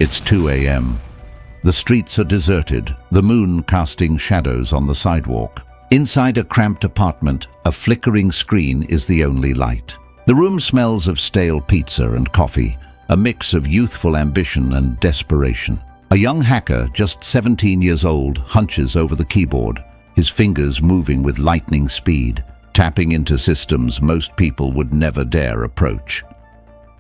It's 2 a.m. The streets are deserted, the moon casting shadows on the sidewalk. Inside a cramped apartment, a flickering screen is the only light. The room smells of stale pizza and coffee, a mix of youthful ambition and desperation. A young hacker, just 17 years old, hunches over the keyboard, his fingers moving with lightning speed, tapping into systems most people would never dare approach.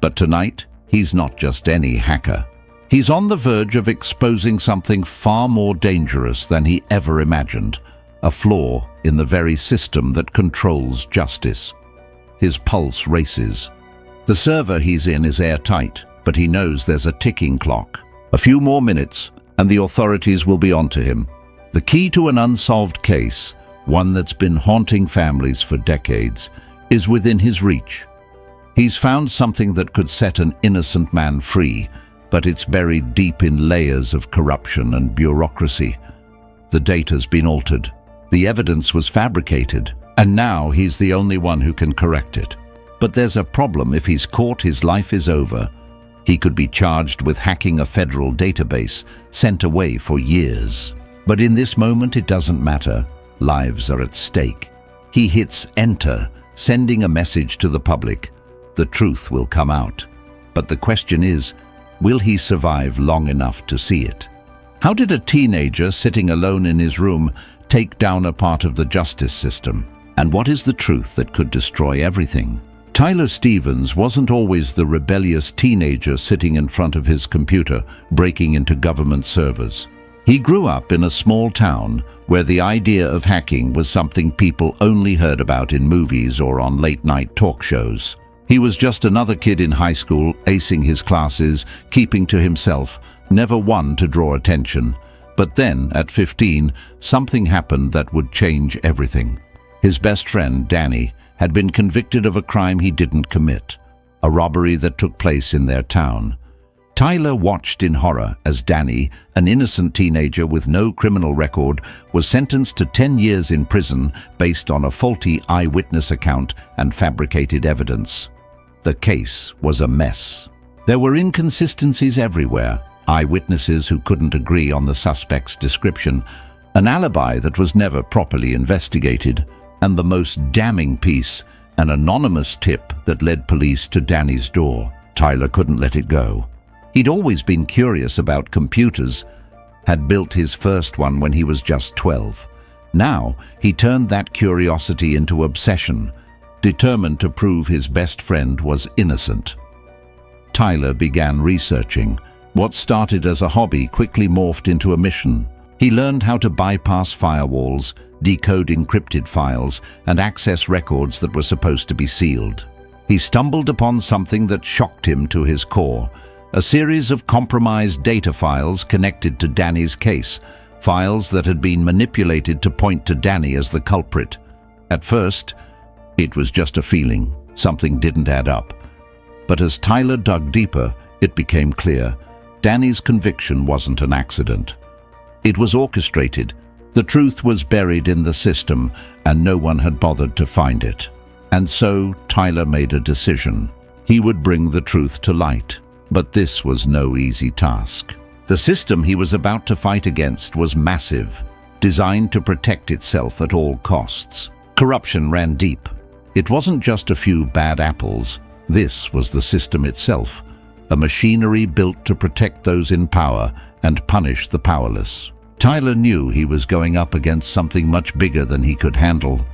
But tonight, he's not just any hacker. He's on the verge of exposing something far more dangerous than he ever imagined, a flaw in the very system that controls justice. His pulse races. The server he's in is airtight, but he knows there's a ticking clock. A few more minutes, and the authorities will be onto him. The key to an unsolved case, one that's been haunting families for decades, is within his reach. He's found something that could set an innocent man free, but it's buried deep in layers of corruption and bureaucracy. The data's been altered. The evidence was fabricated, and now he's the only one who can correct it. But there's a problem. If he's caught, his life is over. He could be charged with hacking a federal database, sent away for years. But in this moment, it doesn't matter. Lives are at stake. He hits enter, sending a message to the public. The truth will come out. But the question is, will he survive long enough to see it? How did a teenager sitting alone in his room take down a part of the justice system? And what is the truth that could destroy everything? Tyler Stevens wasn't always the rebellious teenager sitting in front of his computer, breaking into government servers. He grew up in a small town where the idea of hacking was something people only heard about in movies or on late-night talk shows. He was just another kid in high school, acing his classes, keeping to himself, never one to draw attention. But then, at 15, something happened that would change everything. His best friend, Danny, had been convicted of a crime he didn't commit, a robbery that took place in their town. Tyler watched in horror as Danny, an innocent teenager with no criminal record, was sentenced to 10 years in prison based on a faulty eyewitness account and fabricated evidence. The case was a mess. There were inconsistencies everywhere, eyewitnesses who couldn't agree on the suspect's description, an alibi that was never properly investigated, and the most damning piece, an anonymous tip that led police to Danny's door. Tyler couldn't let it go. He'd always been curious about computers, had built his first one when he was just 12. Now, he turned that curiosity into obsession, determined to prove his best friend was innocent. Tyler began researching. What started as a hobby quickly morphed into a mission. He learned how to bypass firewalls, decode encrypted files, and access records that were supposed to be sealed. He stumbled upon something that shocked him to his core, a series of compromised data files connected to Danny's case, files that had been manipulated to point to Danny as the culprit. At first, it was just a feeling. Something didn't add up. But as Tyler dug deeper, it became clear. Danny's conviction wasn't an accident. It was orchestrated. The truth was buried in the system, and no one had bothered to find it. And so, Tyler made a decision. He would bring the truth to light. But this was no easy task. The system he was about to fight against was massive, designed to protect itself at all costs. Corruption ran deep. It wasn't just a few bad apples. This was the system itself, a machinery built to protect those in power and punish the powerless. Tyler knew he was going up against something much bigger than he could handle.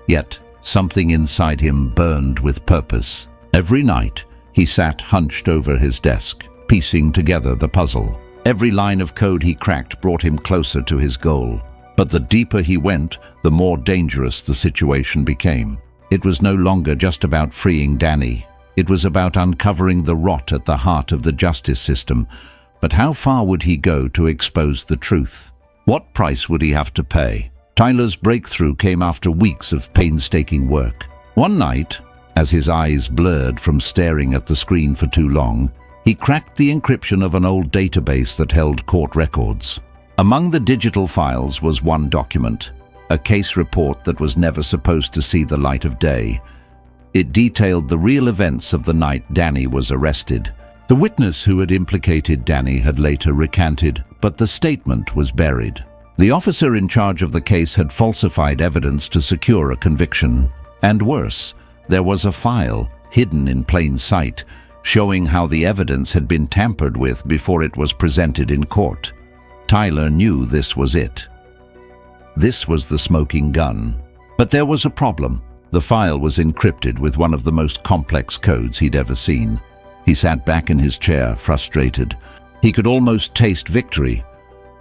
Yet, something inside him burned with purpose. Every night, he sat hunched over his desk, piecing together the puzzle. Every line of code he cracked brought him closer to his goal. But the deeper he went, the more dangerous the situation became. It was no longer just about freeing Danny. It was about uncovering the rot at the heart of the justice system. But how far would he go to expose the truth? What price would he have to pay? Tyler's breakthrough came after weeks of painstaking work. One night, as his eyes blurred from staring at the screen for too long, he cracked the encryption of an old database that held court records. Among the digital files was one document, a case report that was never supposed to see the light of day. It detailed the real events of the night Danny was arrested. The witness who had implicated Danny had later recanted, but the statement was buried. The officer in charge of the case had falsified evidence to secure a conviction. And worse, there was a file, hidden in plain sight, showing how the evidence had been tampered with before it was presented in court. Tyler knew this was it. This was the smoking gun. But there was a problem. The file was encrypted with one of the most complex codes he'd ever seen. He sat back in his chair, frustrated. He could almost taste victory,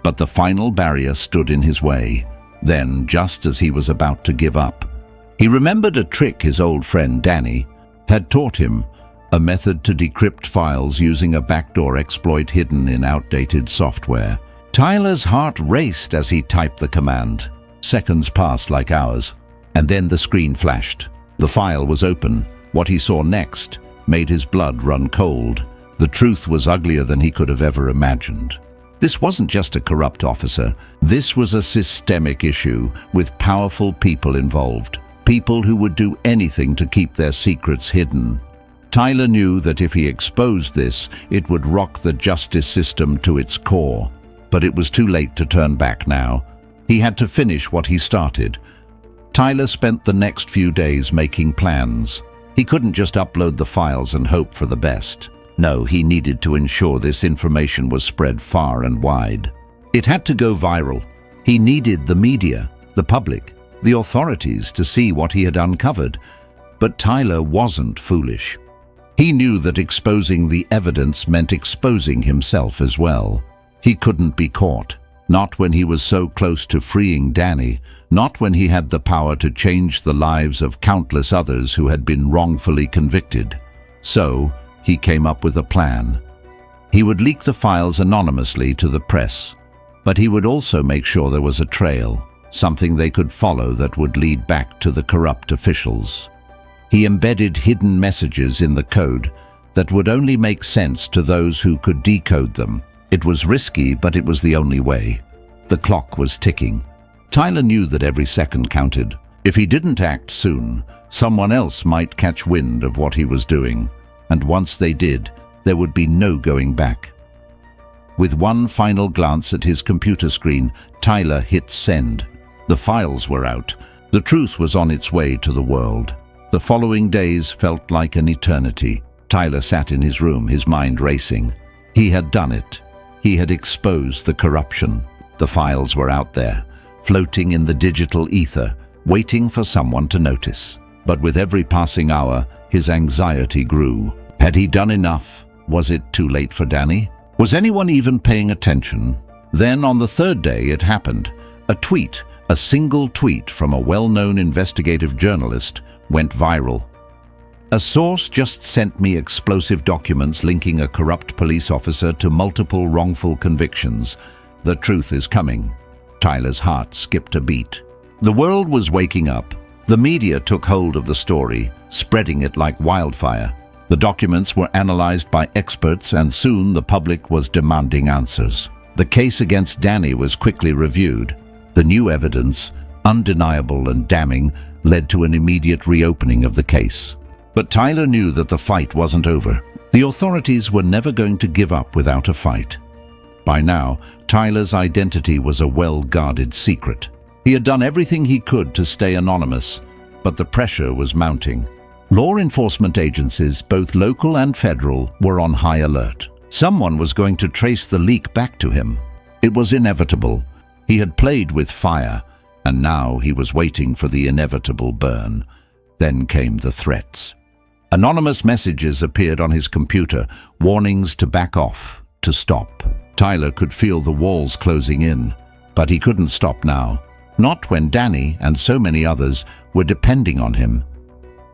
but the final barrier stood in his way. Then, just as he was about to give up, he remembered a trick his old friend Danny had taught him, a method to decrypt files using a backdoor exploit hidden in outdated software. Tyler's heart raced as he typed the command. Seconds passed like hours, and then the screen flashed. The file was open. What he saw next made his blood run cold. The truth was uglier than he could have ever imagined. This wasn't just a corrupt officer. This was a systemic issue with powerful people involved. People who would do anything to keep their secrets hidden. Tyler knew that if he exposed this, it would rock the justice system to its core. But it was too late to turn back now. He had to finish what he started. Tyler spent the next few days making plans. He couldn't just upload the files and hope for the best. No, he needed to ensure this information was spread far and wide. It had to go viral. He needed the media, the public, the authorities to see what he had uncovered. But Tyler wasn't foolish. He knew that exposing the evidence meant exposing himself as well. He couldn't be caught. Not when he was so close to freeing Danny, not when he had the power to change the lives of countless others who had been wrongfully convicted. So, he came up with a plan. He would leak the files anonymously to the press, but he would also make sure there was a trail, something they could follow that would lead back to the corrupt officials. He embedded hidden messages in the code that would only make sense to those who could decode them. It was risky, but it was the only way. The clock was ticking. Tyler knew that every second counted. If he didn't act soon, someone else might catch wind of what he was doing. And once they did, there would be no going back. With one final glance at his computer screen, Tyler hit send. The files were out. The truth was on its way to the world. The following days felt like an eternity. Tyler sat in his room, his mind racing. He had done it. He had exposed the corruption. The files were out there, floating in the digital ether, waiting for someone to notice. But with every passing hour, his anxiety grew. Had he done enough? Was it too late for Danny? Was anyone even paying attention? Then on the third day it happened. A tweet, a single tweet from a well-known investigative journalist, went viral. A source just sent me explosive documents linking a corrupt police officer to multiple wrongful convictions. The truth is coming. Tyler's heart skipped a beat. The world was waking up. The media took hold of the story, spreading it like wildfire. The documents were analyzed by experts, and soon the public was demanding answers. The case against Danny was quickly reviewed. The new evidence, undeniable and damning, led to an immediate reopening of the case. But Tyler knew that the fight wasn't over. The authorities were never going to give up without a fight. By now, Tyler's identity was a well-guarded secret. He had done everything he could to stay anonymous, but the pressure was mounting. Law enforcement agencies, both local and federal, were on high alert. Someone was going to trace the leak back to him. It was inevitable. He had played with fire, and now he was waiting for the inevitable burn. Then came the threats. Anonymous messages appeared on his computer, warnings to back off, to stop. Tyler could feel the walls closing in, but he couldn't stop now. Not when Danny and so many others were depending on him.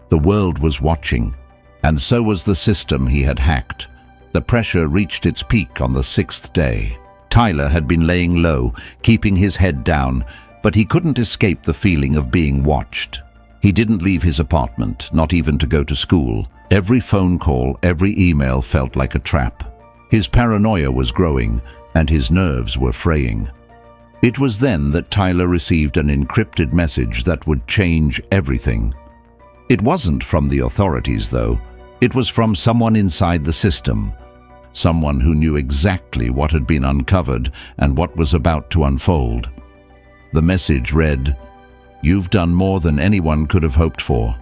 The world was watching, and so was the system he had hacked. The pressure reached its peak on the 6th day. Tyler had been laying low, keeping his head down, but he couldn't escape the feeling of being watched. He didn't leave his apartment, not even to go to school. Every phone call, every email felt like a trap. His paranoia was growing, and his nerves were fraying. It was then that Tyler received an encrypted message that would change everything. It wasn't from the authorities, though. It was from someone inside the system, someone who knew exactly what had been uncovered and what was about to unfold. The message read, "You've done more than anyone could have hoped for.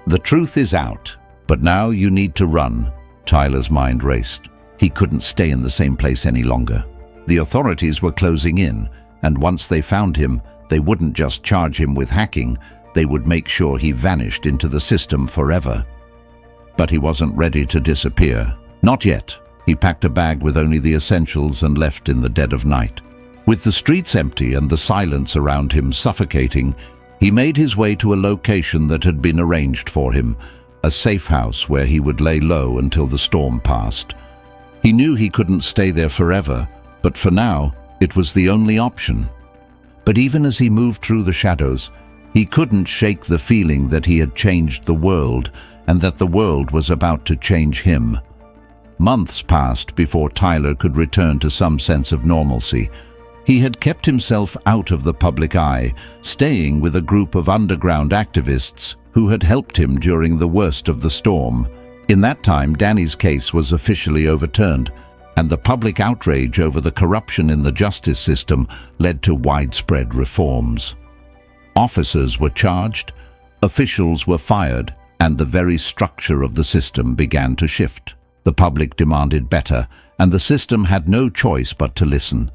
The truth is out, but now you need to run." Tyler's mind raced. He couldn't stay in the same place any longer. The authorities were closing in, and once they found him, they wouldn't just charge him with hacking, they would make sure he vanished into the system forever. But he wasn't ready to disappear. Not yet. He packed a bag with only the essentials and left in the dead of night. With the streets empty and the silence around him suffocating, he made his way to a location that had been arranged for him, a safe house where he would lay low until the storm passed. He knew he couldn't stay there forever, but for now, it was the only option. But even as he moved through the shadows, he couldn't shake the feeling that he had changed the world and that the world was about to change him. Months passed before Tyler could return to some sense of normalcy. He had kept himself out of the public eye, staying with a group of underground activists who had helped him during the worst of the storm. In that time, Danny's case was officially overturned, and the public outrage over the corruption in the justice system led to widespread reforms. Officers were charged, officials were fired, and the very structure of the system began to shift. The public demanded better, and the system had no choice but to listen.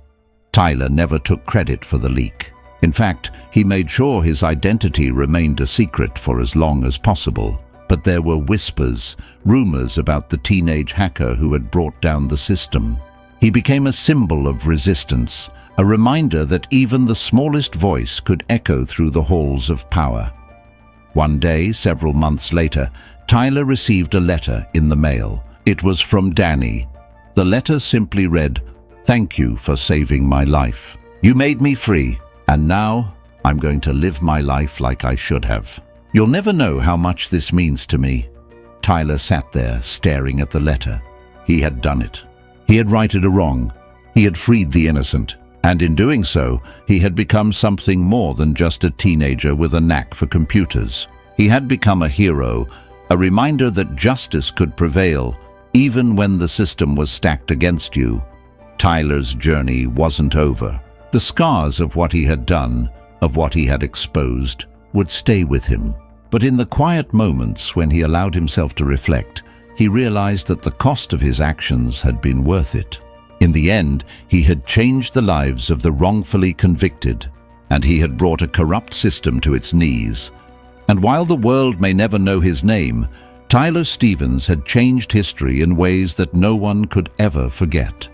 Tyler never took credit for the leak. In fact, he made sure his identity remained a secret for as long as possible. But there were whispers, rumors about the teenage hacker who had brought down the system. He became a symbol of resistance, a reminder that even the smallest voice could echo through the halls of power. One day, several months later, Tyler received a letter in the mail. It was from Danny. The letter simply read, "Thank you for saving my life. You made me free, and now I'm going to live my life like I should have. You'll never know how much this means to me." Tyler sat there, staring at the letter. He had done it. He had righted a wrong. He had freed the innocent. And in doing so, he had become something more than just a teenager with a knack for computers. He had become a hero, a reminder that justice could prevail, even when the system was stacked against you. Tyler's journey wasn't over. The scars of what he had done, of what he had exposed, would stay with him. But in the quiet moments when he allowed himself to reflect, he realized that the cost of his actions had been worth it. In the end, he had changed the lives of the wrongfully convicted, and he had brought a corrupt system to its knees. And while the world may never know his name, Tyler Stevens had changed history in ways that no one could ever forget.